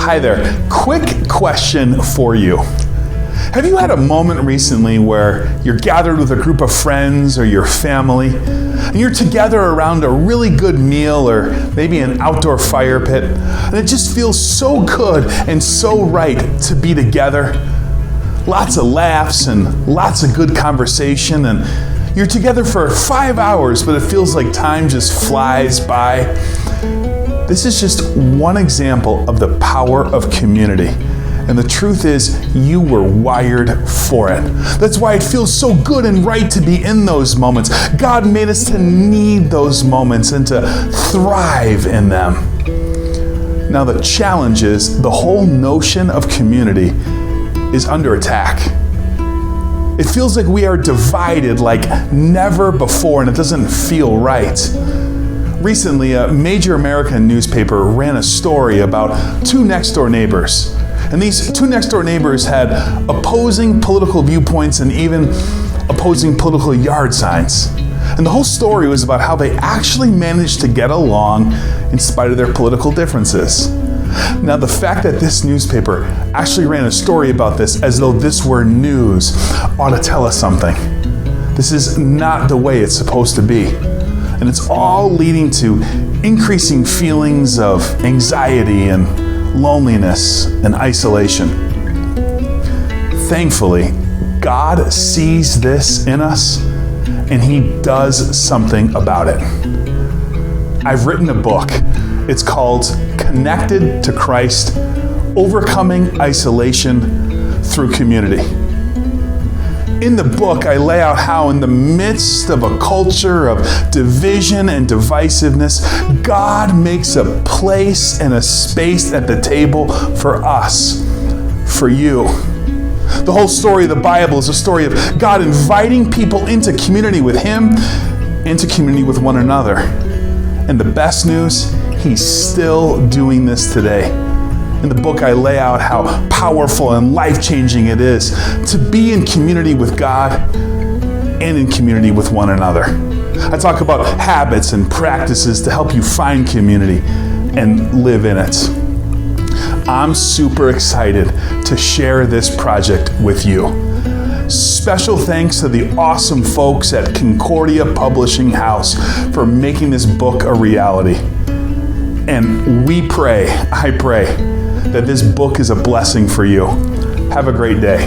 Hi there. Quick question for you. Have you had a moment recently where you're gathered with a group of friends or your family, and you're together around a really good meal or maybe an outdoor fire pit, and it just feels so good and so right to be together? Lots of laughs and lots of good conversation, and you're together for 5 hours, but it feels like time just flies by. This is just one example of the power of community. And the truth is, you were wired for it. That's why it feels so good and right to be in those moments. God made us to need those moments and to thrive in them. Now the challenge is, the whole notion of community is under attack. It feels like we are divided like never before, and it doesn't feel right. Recently, a major American newspaper ran a story about two next-door neighbors. And these two next-door neighbors had opposing political viewpoints and even opposing political yard signs. And the whole story was about how they actually managed to get along in spite of their political differences. Now, the fact that this newspaper actually ran a story about this as though this were news ought to tell us something. This is not the way it's supposed to be. And it's all leading to increasing feelings of anxiety and loneliness and isolation. Thankfully, God sees this in us and He does something about it. I've written a book. It's called Connected to Christ: Overcoming Isolation Through Community. In the book, I lay out how in the midst of a culture of division and divisiveness, God makes a place and a space at the table for us, for you. The whole story of the Bible is a story of God inviting people into community with Him, into community with one another. And the best news, He's still doing this today. In the book, I lay out how powerful and life-changing it is to be in community with God and in community with one another. I talk about habits and practices to help you find community and live in it. I'm super excited to share this project with you. Special thanks to the awesome folks at Concordia Publishing House for making this book a reality. And I pray, that this book is a blessing for you. Have a great day.